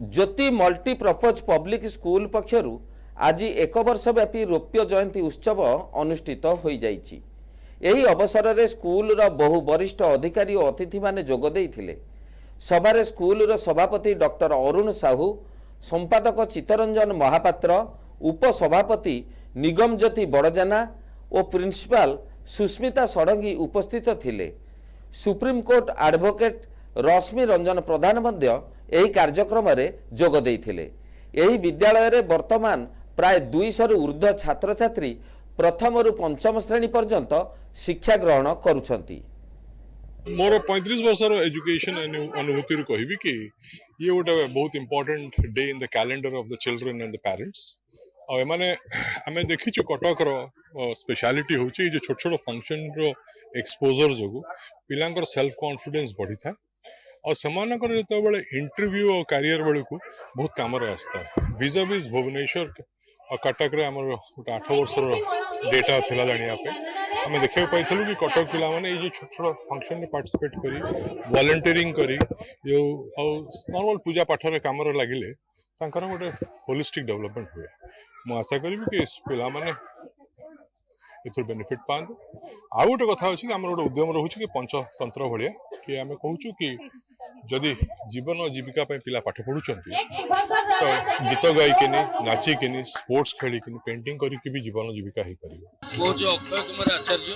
ज्योति multipurpose public school पक्षरु आज एक वर्ष व्यापी रौप्य जयंती उत्सव अनुष्ठित हो जाइछि। एही अवसर में स्कूल बहु वरिष्ठ अधिकारी और अतिथि माने जोग देइथिले। सभारे स्कूल सभापति डॉक्टर अरुण साहू, संपादक चित्तरंजन महापात्र, उपसभापति निगम ज्योति बड़जाना और प्रिंसिपाल सुस्मिता षडंगी उपस्थित थिले। सुप्रीमकोर्ट एडवोकेट रश्मि रंजन प्रधान मध्य एही कार्यक्रम में जोग देइथिले। एही विद्यालय रे वर्तमान प्राय 200 रु ऊर्ध्व छात्र छात्री प्रथम रु पंचम श्रेणी पर्यंत शिक्षा ग्रहण करुछंती। मोर 35 वर्षर एजुकेशन अनुभूति कहबी कि ये गोटे बहुत important day in the calendar of the children and the parents. और माने आमे देखिछु कटक रो स्पेशलिटी होची जे छोट छोट फंक्शन रो एक्सपोजर जोगु पिलांकर सेल्फ कॉन्फिडेंस बढ़ी था और समानकर जते बेले इंटरव्यू और करियर बेले को बहुत काम रे आस्था। वीजा वीज भुवनेश्वर और कटक रे हमर 8 वर्षर डेटा थिला जानिया पे हमें देखियो पाइथलु कि कटक पिला माने ये छोट छोट फंक्शन में पार्टिसिपेट करी वॉलंटियरिंग करी जो नॉर्मल पूजा पाठ रे काम रे लागिले तांकर गोटे होलिस्टिक डेवलपमेंट हुए। मु आशा करिबि कि पिला माने एथुर बेनिफिट पांद। आ गोटे कथा अछि कि हमर गोटे उद्यम रहउछि कि पंचतंत्र भलिया कि हमें कहूछु कि जदि जीवन और जीविका पे पिला पाठ पढुचंती तो गीत गाइकिनी नाचिकिनी स्पोर्ट्स खेलिकिनी पेंटिंग करिकि भी जीवन जीविका ही परिबो। वो जो अक्षय कुमार आचार्य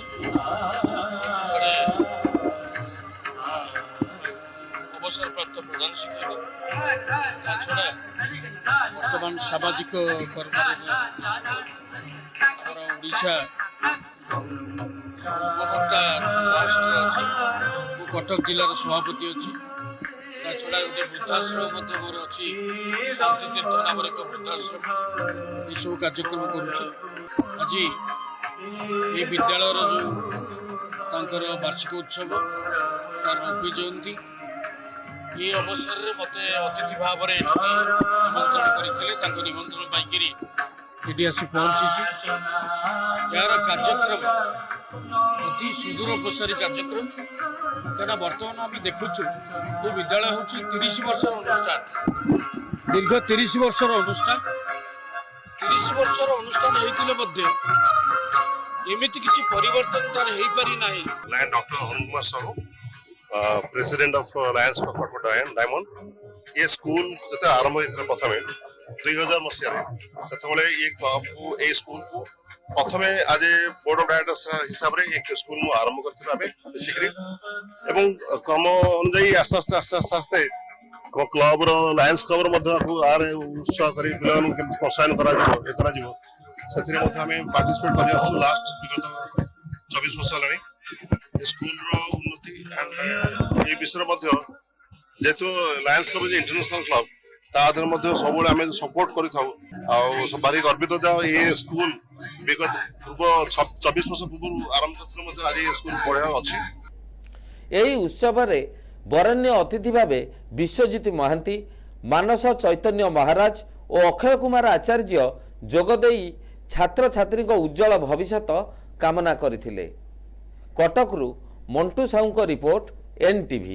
अवसर प्राप्त प्रधान शिक्षक छड़ा वर्तमान सामाजिक कर्म ओडिशा उपभोक्ता महासंघ अच्छी कटक जिलार सभापति अच्छी छड़ा गोटे वृद्धाश्रम मोर अच्छी शांति तीर्थ नाम एक वृद्धाश्रम ये सब कार्यक्रम करुच्छे। आज ये विद्यालय जो वार्षिक उत्सव तार रौप्य जयंती ये अवसर में मत अतिथि भाव में निमंत्रण करते निमंत्रण पाई ये आसी पहुंची यार कार्यक्रम अति सुदूर प्रसारी कार्यक्रम क्या बर्तमान आम देखुचु ये विद्यालय हूँ 30 वर्षर अनुष्ठान दीर्घ 30 वर्षर अनुष्ठान 30 वर्षर अनुष्ठान होते एमती किसी परिवर्तन तार हो पारि ना। Doctor Arun Kumar Sahu president of Lions corporate diamond ये स्कूल जो आरंभ होता प्रथम 2000 मसीह से ये क्लब को ये स्कूल को प्रथम आज बोर्ड ऑफ डायरेक्टर्स हिसाब से एक स्कूल में आरंभ करते क्रम अनुजाई आस्ते आस्ते आस्ते आस्ते आस्ते क्लब लायंस क्लब आर उत्साह कर प्रोत्साहन पार्टिसिपेट कर लास्ट विगत 24 वर्ष है स्कूल उन्नति एंड ये विषय जेहेतु लायंस क्लब इंटरनेशनल क्लब तादर सब सपोर्ट कर भारी गर्वित ये स्कूल विगत पूर्व 24 वर्ष पूर्व आरंभ करते आज ये स्कूल पढ़ा अच्छी। यही उत्सव में बरण्य अतिथि भावे विश्वजित महांती, मानस चैतन्य महाराज और अक्षय कुमार आचार्य जोगदे छात्र छात्री उज्जवल भविष्य कामना करथिले। कटकरू मंटू साहू रिपोर्ट NTV।